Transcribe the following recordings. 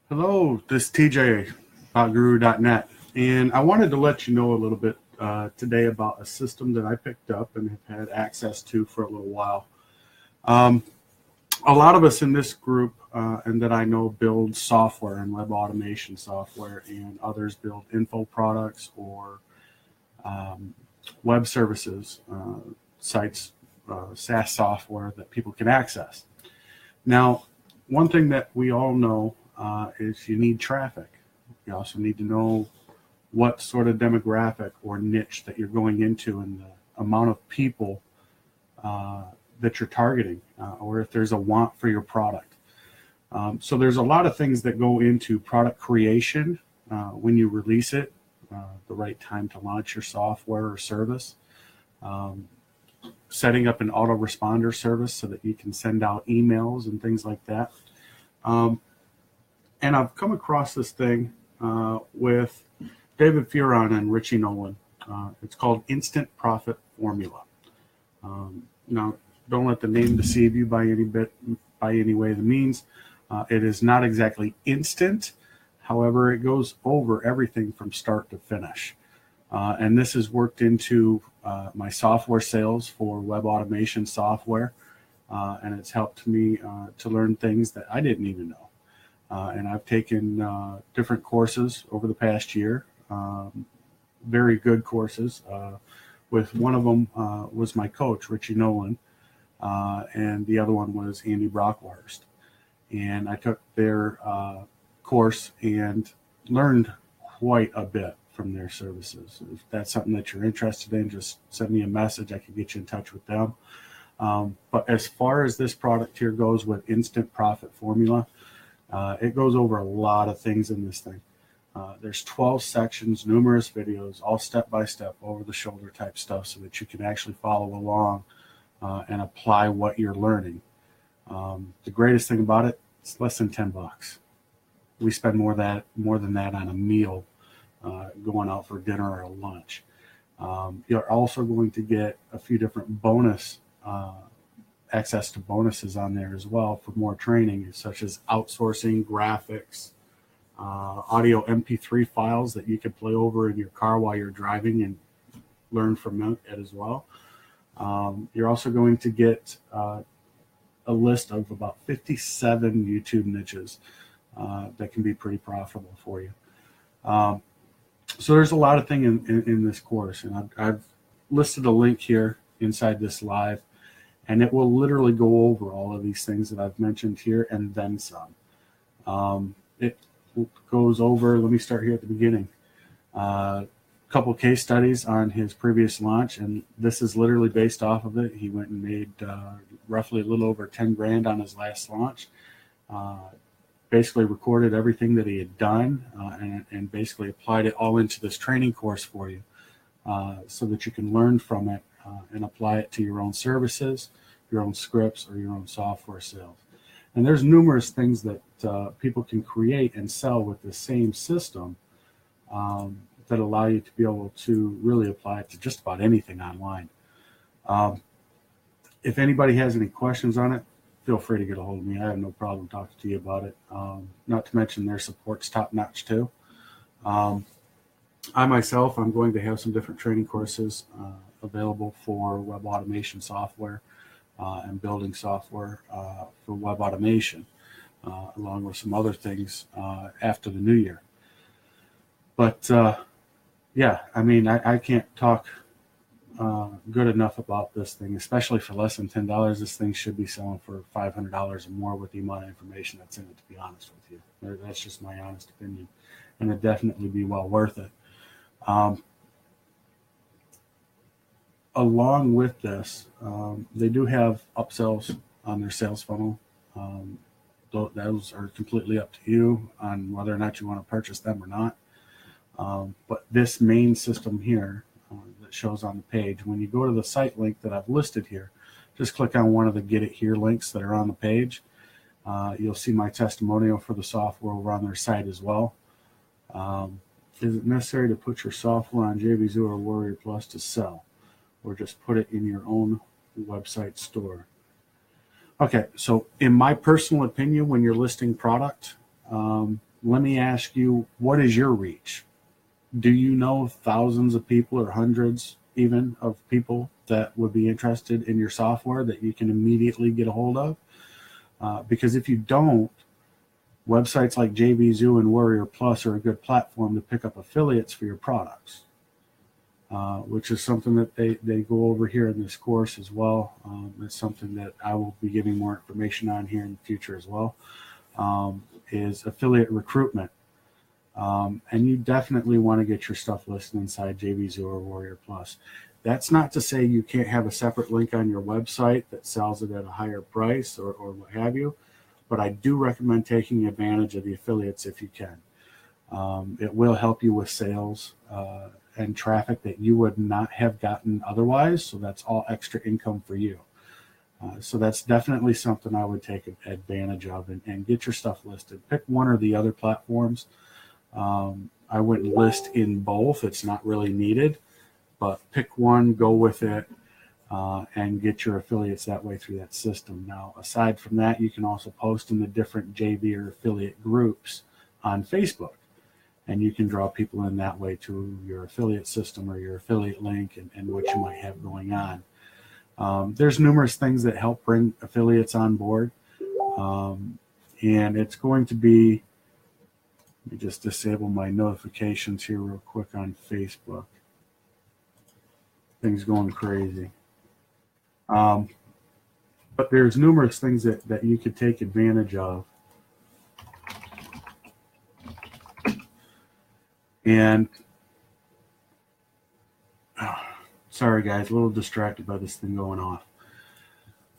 Hello, this is TJ about Guru.net, and I wanted to let you know a little bit today about a system that I picked up and have had access to for a little while. Um, a lot of us in this group and that I know build software and web automation software, and others build info products or um, web services, sites, SaaS software that people can access. Now, one thing that we all know is you need traffic. You also need to know what sort of demographic or niche that you're going into and the amount of people uh, that you're targeting, or if there's a want for your product. So there's a lot of things that go into product creation when you release it, the right time to launch your software or service, um, setting up an autoresponder service so that you can send out emails and things like that. Um, and I've come across this thing with David Furon and Richie Nolan. It's called Instant Profit Formula. Now, don't let the name deceive you by any way of the means. It is not exactly instant. However, it goes over everything from start to finish. And this is worked into my software sales for web automation software. And it's helped me to learn things that I didn't even know. And I've taken different courses over the past year, very good courses. With one of them was my coach, Richie Nolan, and the other one was Andy Brockhurst. And I took their course and learned quite a bit from their services. If that's something that you're interested in, just send me a message. I can get you in touch with them. But as far as this product here goes with Instant Profit Formula, it goes over a lot of things in this thing. There's 12 sections, numerous videos, all step-by-step, over-the-shoulder type stuff so that you can actually follow along and apply what you're learning. The greatest thing about it, it's less than $10. We spend more than that on a meal, going out for dinner or a lunch. You're also going to get a few different bonus access to bonuses on there as well for more training, such as outsourcing, graphics, audio MP3 files that you can play over in your car while you're driving and learn from it as well. You're also going to get a list of about 57 YouTube niches that can be pretty profitable for you. So there's a lot of things in this course, and I've listed a link here inside this live, and it will literally go over all of these things that I've mentioned here and then some. It goes over, let me start here at the beginning, a couple case studies on his previous launch, and this is literally based off of it. He went and made roughly a little over 10 grand on his last launch. Basically recorded everything that he had done and basically applied it all into this training course for you so that you can learn from it and apply it to your own services, your own scripts, or your own software sales. And there's numerous things that people can create and sell with the same system that allow you to be able to really apply it to just about anything online. If anybody has any questions on it, feel free to get a hold of me. I have no problem talking to you about it. Not to mention their support's top notch too. I myself, I'm going to have some different training courses available for web automation software and building software for web automation, along with some other things after the new year. But yeah, I mean, I can't talk good enough about this thing, especially for less than $10. This thing should be selling for $500 or more with the amount of information that's in it, to be honest with you. That's just my honest opinion, and it'd definitely be well worth it. Along with this, they do have upsells on their sales funnel. Those are completely up to you on whether or not you want to purchase them or not. But this main system here that shows on the page, when you go to the site link that I've listed here, just click on one of the Get It Here links that are on the page. You'll see my testimonial for the software over on their site as well. Is it necessary to put your software on JVZoo or Warrior Plus to sell, or just put it in your own website store? Okay, so in my personal opinion, when you're listing product, let me ask you, what is your reach? Do you know thousands of people or hundreds even of people that would be interested in your software that you can immediately get a hold of? Because if you don't, websites like JVZoo and Warrior Plus are a good platform to pick up affiliates for your products, which is something that they go over here in this course as well. It's something that I will be giving more information on here in the future as well, is affiliate recruitment. And you definitely want to get your stuff listed inside JVZoo or Warrior Plus. That's not to say you can't have a separate link on your website that sells it at a higher price or what have you, but I do recommend taking advantage of the affiliates if you can. It will help you with sales and traffic that you would not have gotten otherwise, so that's all extra income for you. So that's definitely something I would take advantage of and get your stuff listed. Pick one or the other platforms. I wouldn't list in both. It's not really needed, but pick one, go with it, and get your affiliates that way through that system. Now, aside from that, you can also post in the different JV or affiliate groups on Facebook, and you can draw people in that way to your affiliate system or your affiliate link and what you might have going on. There's numerous things that help bring affiliates on board, and it's going to be, let me just disable my notifications here real quick on Facebook. Things going crazy. But there's numerous things that you could take advantage of. And sorry guys, a little distracted by this thing going off.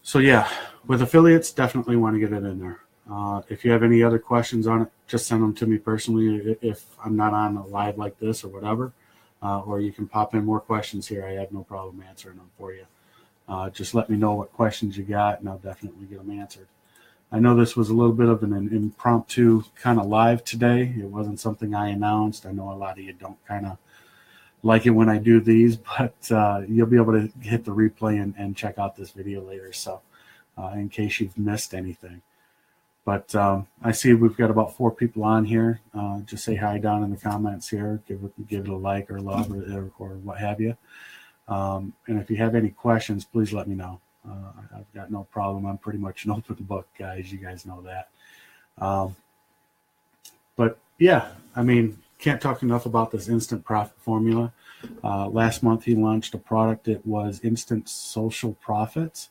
So yeah, with affiliates, definitely want to get it in there. If you have any other questions on it, just send them to me personally if I'm not on a live like this or whatever. Or you can pop in more questions here. I have no problem answering them for you. Just let me know what questions you got, and I'll definitely get them answered. I know this was a little bit of an impromptu kind of live today. It wasn't something I announced. I know a lot of you don't kind of like it when I do these, but you'll be able to hit the replay and check out this video later, so in case you've missed anything. But I see we've got about 4 people on here. Just say hi down in the comments here. Give it a like or love or what have you. And if you have any questions, please let me know. I've got no problem. I'm pretty much an open book, guys. You guys know that. But yeah, I mean, can't talk enough about this instant profit formula. Last month he launched a product. It was Instant Social Profits,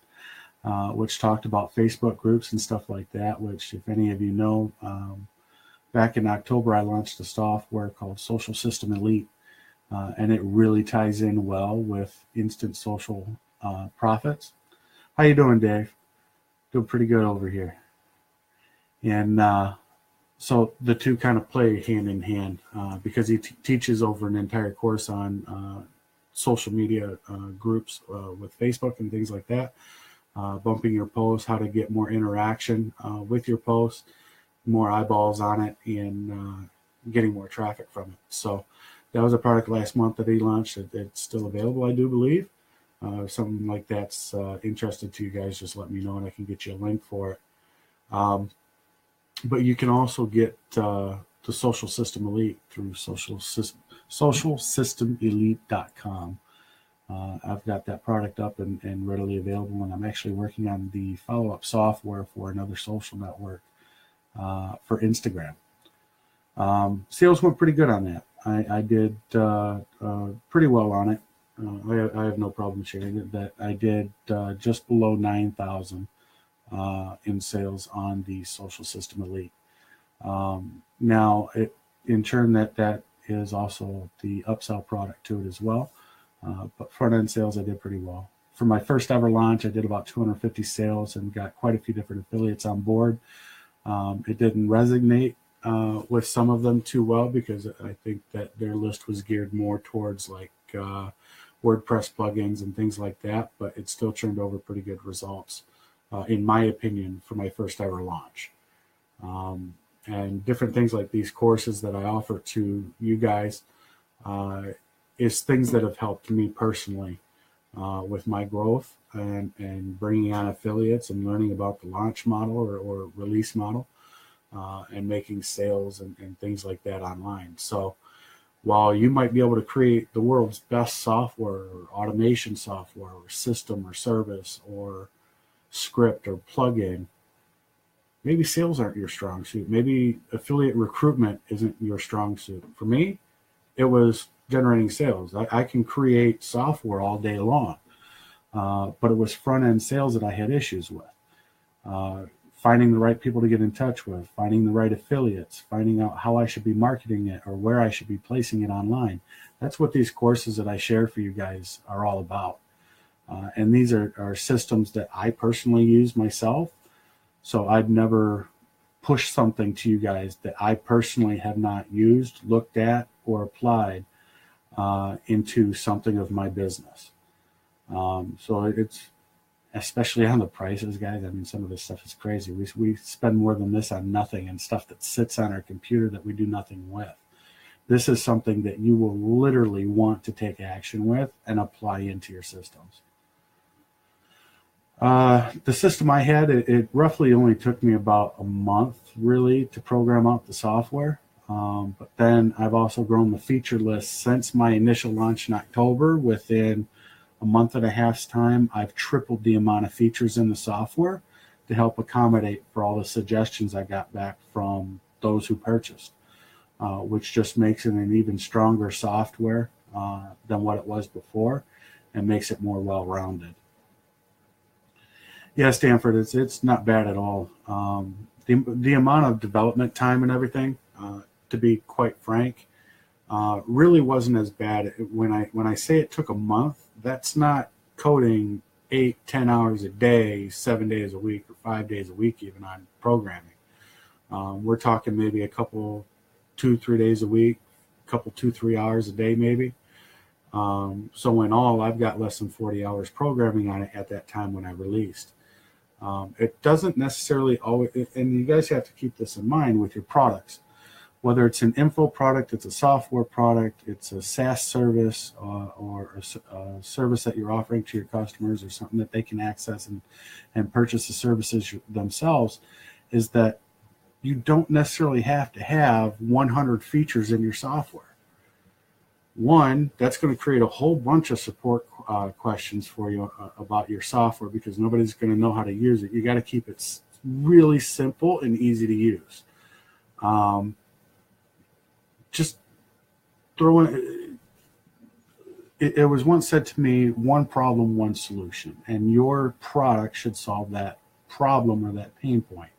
which talked about Facebook groups and stuff like that, which if any of you know, back in October, I launched a software called Social System Elite, and it really ties in well with Instant Social Profits. How you doing, Dave? Doing pretty good over here. And so the two kind of play hand in hand because he teaches over an entire course on social media groups with Facebook and things like that. Bumping your posts, how to get more interaction with your posts, more eyeballs on it, and getting more traffic from it. So that was a product last month that he launched. It's still available, I do believe. If something like that's interested to you guys, just let me know and I can get you a link for it. But you can also get the Social System Elite through socialsystemelite.com. I've got that product up and readily available, and I'm actually working on the follow-up software for another social network for Instagram. Sales went pretty good on that. I did pretty well on it. I have no problem sharing it, that I did just below 9,000 in sales on the Social System Elite. Now, in turn, that is also the upsell product to it as well. But front-end sales, I did pretty well. For my first ever launch, I did about 250 sales and got quite a few different affiliates on board. It didn't resonate with some of them too well because I think that their list was geared more towards like WordPress plugins and things like that, but it still turned over pretty good results, in my opinion, for my first ever launch. And different things like these courses that I offer to you guys is things that have helped me personally with my growth and bringing on affiliates and learning about the launch model or release model. and making sales and things like that online. So while you might be able to create the world's best software or automation software or system or service or script or plugin, maybe sales aren't your strong suit. Maybe affiliate recruitment isn't your strong suit. For me, it was generating sales. I can create software all day long, but it was front-end sales that I had issues with. Finding the right people to get in touch with, finding the right affiliates, finding out how I should be marketing it or where I should be placing it online. That's what these courses that I share for you guys are all about. And these are systems that I personally use myself. So I'd never push something to you guys that I personally have not used, looked at, or applied into something of my business. So it's, especially on the prices, guys. I mean, some of this stuff is crazy. We spend more than this on nothing and stuff that sits on our computer that we do nothing with. This is something that you will literally want to take action with and apply into your systems. The system I had, it roughly only took me about a month, really, to program out the software. But then I've also grown the feature list since my initial launch in October. Within a month and a half's time, I've tripled the amount of features in the software to help accommodate for all the suggestions I got back from those who purchased, which just makes it an even stronger software than what it was before and makes it more well-rounded. Yeah, Stanford, it's not bad at all. The amount of development time and everything, to be quite frank, really wasn't as bad. When I say it took a month, that's not coding 8-10 hours a day, 7 days a week, or 5 days a week even on programming. We're talking maybe a couple, 2-3 days a week, a couple 2-3 hours a day maybe. So in all, I've got less than 40 hours programming on it at that time when I released. It doesn't necessarily always, and you guys have to keep this in mind with your products. Whether it's an info product, it's a software product, it's a SaaS service, or a service that you're offering to your customers, or something that they can access and purchase the services themselves, is that you don't necessarily have to have 100 features in your software. One, that's going to create a whole bunch of support questions for you about your software because nobody's going to know how to use it. You got to keep it really simple and easy to use. Just throw in, it was once said to me, one problem, one solution, and your product should solve that problem or that pain point.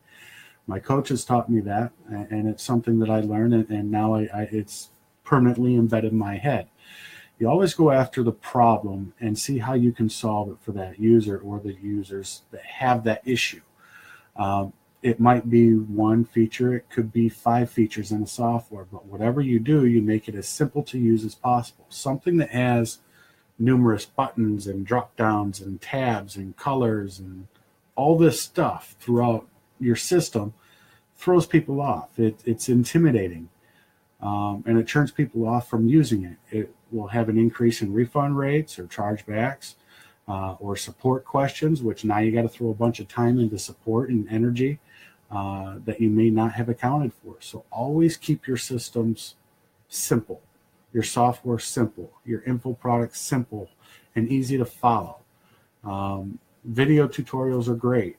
My coaches taught me that, and it's something that I learned, and now it's permanently embedded in my head. You always go after the problem and see how you can solve it for that user or the users that have that issue. It might be one feature, it could be 5 features in a software, but whatever you do, you make it as simple to use as possible. Something that has numerous buttons and drop downs and tabs and colors and all this stuff throughout your system throws people off. It's intimidating, and it turns people off from using it. It will have an increase in refund rates or chargebacks or support questions, which now you got to throw a bunch of time into support and energy that you may not have accounted for. So always keep your systems simple, your software simple, your info products simple and easy to follow. Video tutorials are great.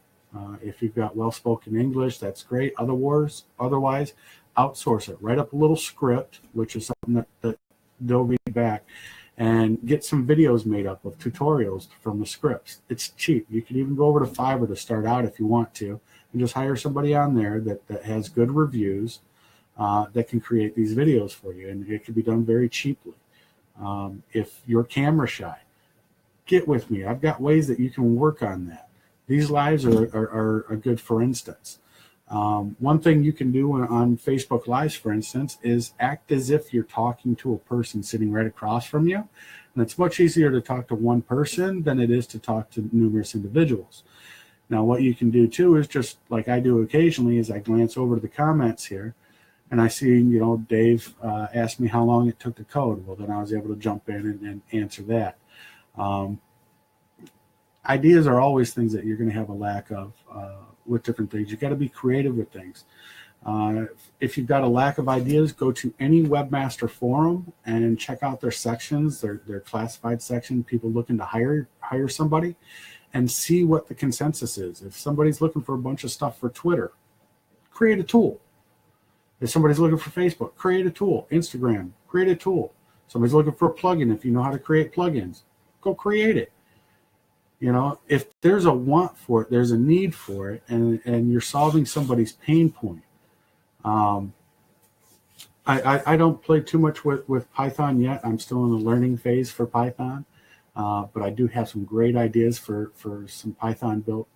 If you've got well-spoken English, that's great. Otherwise, outsource it. Write up a little script, which is something that they'll read back, and get some videos made up of tutorials from the scripts. It's cheap. You can even go over to Fiverr to start out if you want to, and just hire somebody on there that has good reviews that can create these videos for you, and it can be done very cheaply. If you're camera shy, get with me. I've got ways that you can work on that. These lives are a good for instance. One thing you can do on Facebook Lives, for instance, is act as if you're talking to a person sitting right across from you. And it's much easier to talk to one person than it is to talk to numerous individuals. Now, what you can do too is just like I do occasionally is I glance over to the comments here and I see, Dave asked me how long it took to code. Well, then I was able to jump in and answer that. Ideas are always things that you're going to have a lack of with different things. You got to be creative with things. If you've got a lack of ideas, go to any webmaster forum and check out their sections, their classified section, people looking to hire somebody, and see what the consensus is. If somebody's looking for a bunch of stuff for Twitter, create a tool. If somebody's looking for Facebook, create a tool. Instagram, create a tool. Somebody's looking for a plugin. If you know how to create plugins, go create it. You know, if there's a want for it, there's a need for it, and you're solving somebody's pain point. I don't play too much with Python yet. I'm still in the learning phase for Python, but I do have some great ideas for some Python built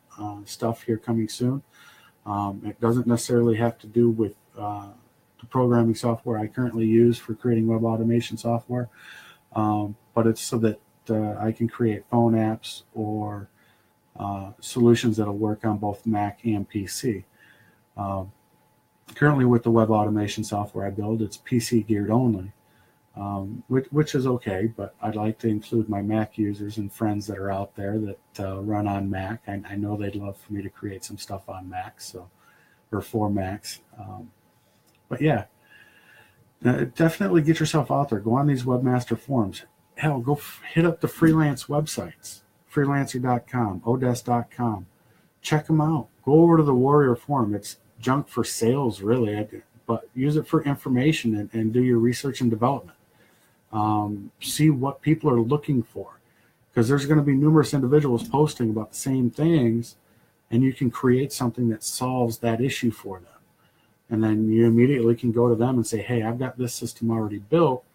stuff here coming soon. It doesn't necessarily have to do with the programming software I currently use for creating web automation software, but it's so that I can create phone apps or solutions that'll work on both Mac and PC. Currently with the web automation software I build, it's PC geared only, which is okay, but I'd like to include my Mac users and friends that are out there that run on Mac. I know they'd love for me to create some stuff on Mac, or for Macs. But yeah, definitely get yourself out there. Go on these webmaster forums. Hell, go hit up the freelance websites, freelancer.com, odesk.com. Check them out. Go over to the Warrior Forum. It's junk for sales, really, but use it for information and do your research and development. See what people are looking for, because there's going to be numerous individuals posting about the same things, and you can create something that solves that issue for them. And then you immediately can go to them and say, hey, I've got this system already built.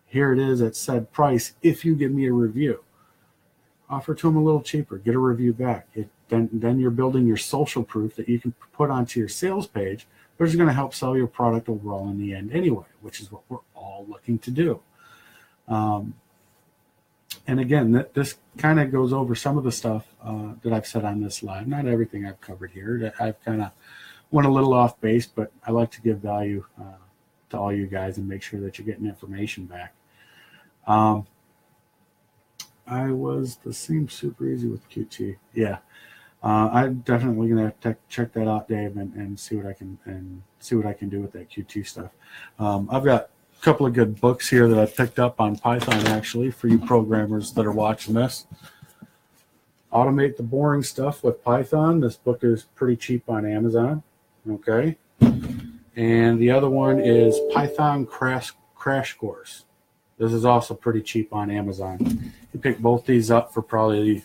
Here it is at said price. If you give me a review, offer to them a little cheaper, get a review back. Then you're building your social proof that you can put onto your sales page, which is going to help sell your product overall in the end anyway, which is what we're all looking to do. And again, this kind of goes over some of the stuff that I've said on this live. Not everything I've covered here. I've kind of went a little off base, but I like to give value to all you guys and make sure that you're getting information back. This seems super easy with Qt. Yeah. I'm definitely going to check that out, Dave, and see what I can do with that Qt stuff. I've got a couple of good books here that I picked up on Python, actually, for you programmers that are watching this. Automate the Boring Stuff with Python. This book is pretty cheap on Amazon. Okay. And the other one is Python Crash Course. This is also pretty cheap on Amazon. You pick both these up for probably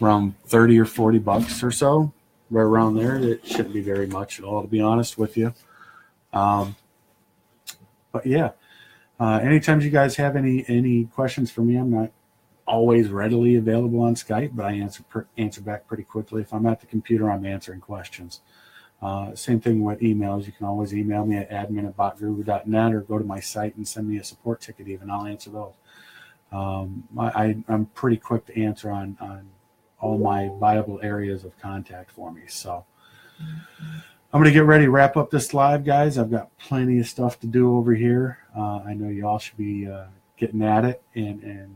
around 30 or 40 bucks or so, right around there. It shouldn't be very much at all, to be honest with you. But yeah, anytime you guys have any questions for me, I'm not always readily available on Skype, but I answer back pretty quickly. If I'm at the computer, I'm answering questions. Same thing with emails. You can always email me at admin@botguru.net or go to my site and send me a support ticket even. I'll answer those. I'm pretty quick to answer on all my viable areas of contact for me. So I'm going to get ready to wrap up this live, guys. I've got plenty of stuff to do over here. I know you all should be getting at it and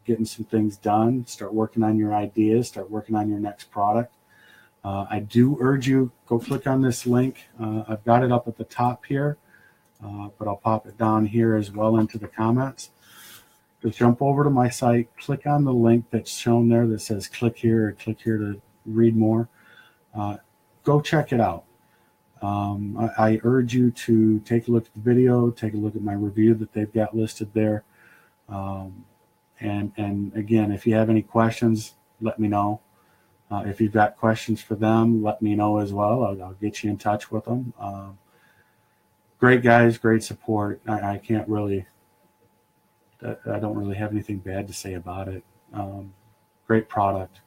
getting some things done. Start working on your ideas. Start working on your next product. I do urge you, go click on this link. I've got it up at the top here, but I'll pop it down here as well into the comments. Just jump over to my site, click on the link that's shown there that says click here or click here to read more. Go check it out. I urge you to take a look at the video, take a look at my review that they've got listed there. And again, if you have any questions, let me know. If you've got questions for them, let me know as well. I'll get you in touch with them. Great guys, great support. I don't really have anything bad to say about it. Great product.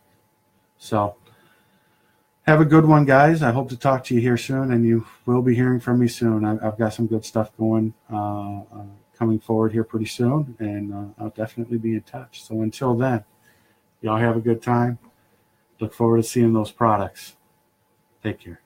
So have a good one, guys. I hope to talk to you here soon, and you will be hearing from me soon. I've got some good stuff going coming forward here pretty soon, and I'll definitely be in touch. So until then, y'all have a good time. Look forward to seeing those products. Take care.